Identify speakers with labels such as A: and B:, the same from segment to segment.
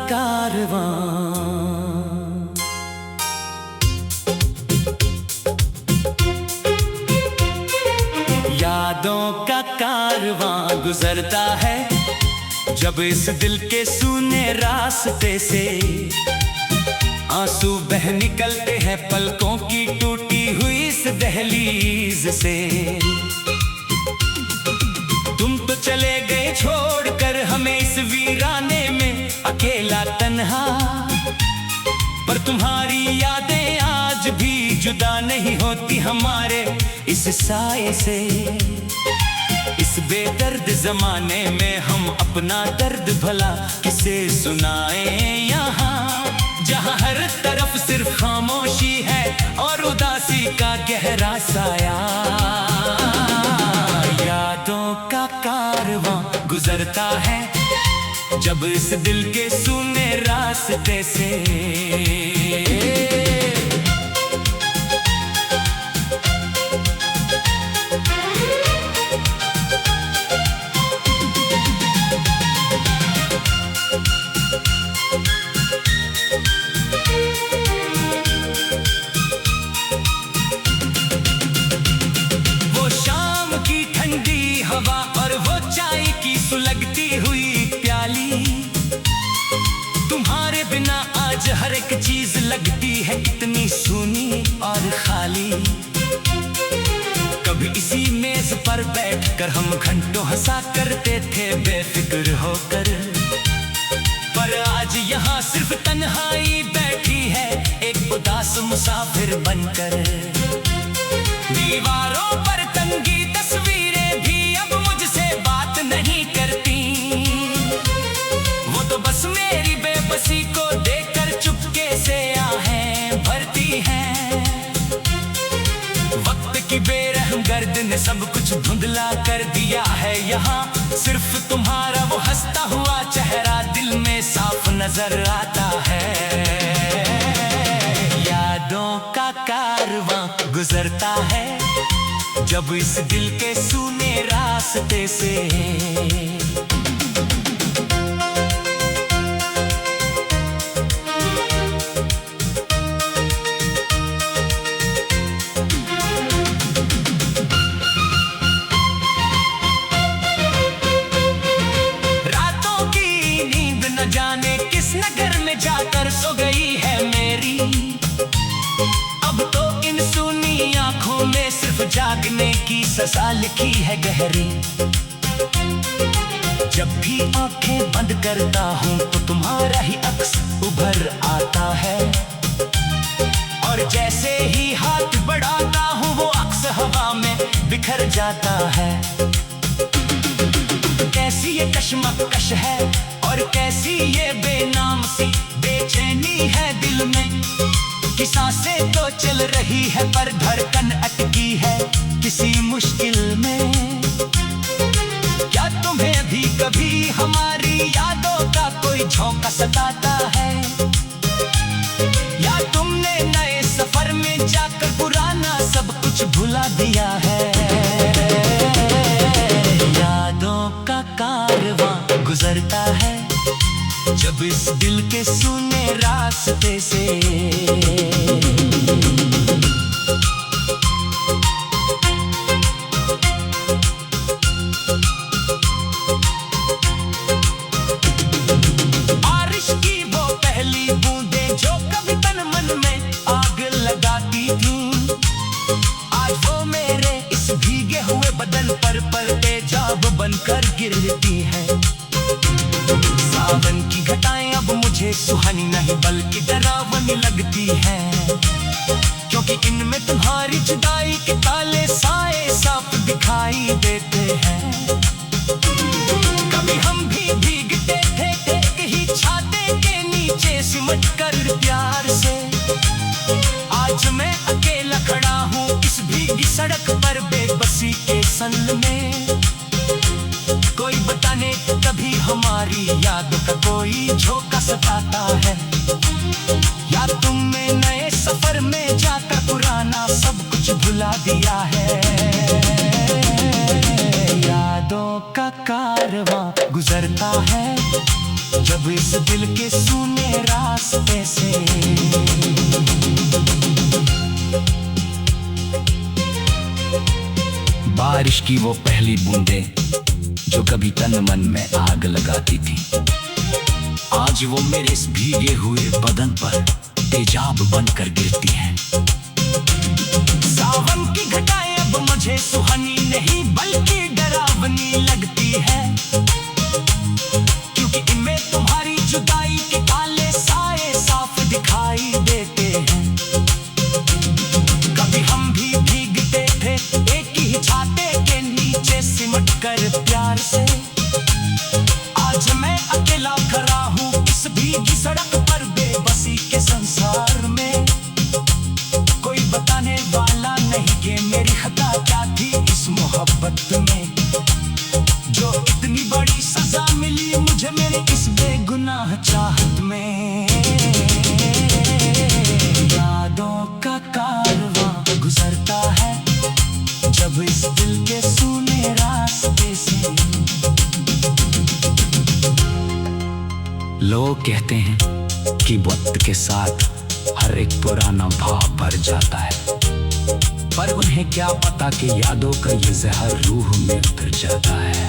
A: कारवां। यादों का कारवां गुजरता है जब इस दिल के सूने रास्ते से। आंसू बह निकलते हैं पलकों की टूटी हुई इस दहलीज से। तुम तो चले गए छोड़कर हमें इस वीराने में अकेला तन्हा, पर तुम्हारी यादें आज भी जुदा नहीं होती हमारे इस साए से। इस बेदर्द जमाने में हम अपना दर्द भला किसे सुनाएं यहाँ, जहाँ हर तरफ सिर्फ खामोशी है और उदासी का गहरा साया। यादों का कारवां गुजरता है जब इस दिल के सूने रास्ते से। और वो चाय की सुलगती हुई प्याली, तुम्हारे बिना आज हर एक चीज लगती है कितनी सूनी और खाली। कभी इसी मेज पर बैठकर हम घंटों हंसा करते थे बेफिक्र होकर, पर आज यहाँ सिर्फ तन्हाई बैठी है एक उदास मुसाफिर बनकर। दीवारों पर तंगी तस्वीरें भी अब मुझसे बात नहीं करती, वो तो बस मेरी बेबसी को देखकर चुपके से आहें भरती हैं। वक्त की बेरहम गर्द ने सब कुछ धुंधला कर दिया है यहाँ, सिर्फ तुम्हारा वो हंसता हुआ चेहरा दिल में साफ नजर आता है। यादों का कारवां गुजरता है जब इस दिल के सूने रास्ते से। रातों की नींद न जाने किस नगर में जाकर सो गई है मेरी, अब तो इन सूनी आंखों में सिर्फ जागने की सजा लिखी है गहरी। जब भी आंखें बंद करता हूँ तो तुम्हारा ही अक्स उभर आता है, और जैसे ही हाथ बढ़ाता हूँ वो अक्स हवा में बिखर जाता है। कैसी ये कशमकश है और कैसी ये बेनाम सी बेचैनी है दिल में, कि सांसें तो चल रही है पर धड़कन अटकी है किसी मुश्किल में। क्या तुम्हें अभी कभी हमारी यादों का कोई झोंका सताता है, या तुमने नए सफर में जाकर पुराना सब कुछ भुला दिया है। यादों का कारवां गुजरता है जब इस दिल के सूने रास्ते से। बारिश की वो पहली बूंदें जो कभी तन मन में आग लगाती थी, आज वो मेरे इस भीगे हुए बदन पर तेजाब बनकर गिरती है। सावन की घटाएं अब मुझे सुहानी नहीं बल्कि डरावनी लगती हैं, क्योंकि इनमें तुम्हारी जुदाई के काले साए साफ दिखाई देते हैं। कभी हम भी भीगते थे एक ही छाते के नीचे सिमट कर प्यार से, आज मैं अकेला खड़ा हूँ इस भीगी सड़क पर बेबसी के संग में। कोई बताने कभी हमारी यादों का कोई झोंका सताता है, या तुमने नए सफर में जाकर पुराना सब कुछ भुला दिया है। यादों का कारवां गुजरता है जब इस दिल के सूने रास्ते से बारिश की वो पहली बूंदे जो कभी तन मन में आग लगाती थी, आज वो मेरे इस भीगे हुए बदन पर तेजाब बनकर गिरती हैं। सावन की घटाएं अब मुझे सुहानी नहीं बल्कि डरावनी लगती है, क्योंकि इनमें तुम्हारी जुदाई के काले साए साफ दिखाई देते हैं। कभी हम भी भीगते थे एक ही छाते के नीचे सिमट कर प्यार से, आज मैं अकेला खड़ा हूँ इस भीगी सड़क पर बेबसी के संसार में। कोई बताने वाला नहीं कि मेरी खता क्या थी इस मोहब्बत में, जो इतनी बड़ी सजा मिली मुझे मेरे इस बेगुनाह चाहत में। यादों का कारवां गुजरता है जब इस दिल के सूने रास्ते से। लोग कहते हैं कि वक्त के साथ हर एक पुराना भाव भर जाता है, पर उन्हें क्या पता कि यादों का ये जहर रूह में उतर जाता है।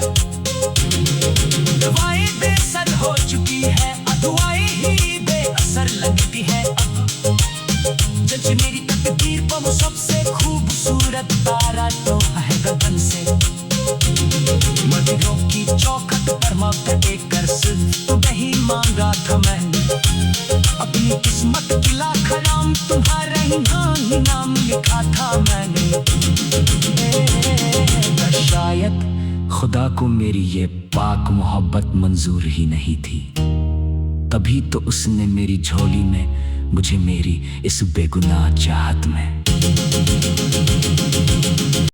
A: दवाएं बेसर हो चुकी है, अदवाएं ही बेअसर लगती है। जज मेरी तकदीर पर वो सबसे खूबसूरत तारा तो है गगन से। मदिरों की चौखट पर मौके कर सिर्फ तुम्हें ही मांगा था मैंने, अपनी किस्मत की लाखराम तुम्हारा ही नाम लिखा था मैंने। शायद खुदा को मेरी ये पाक मोहब्बत मंजूर ही नहीं थी, तभी तो उसने मेरी झोली में मुझे मेरी इस बेगुनाह चाहत में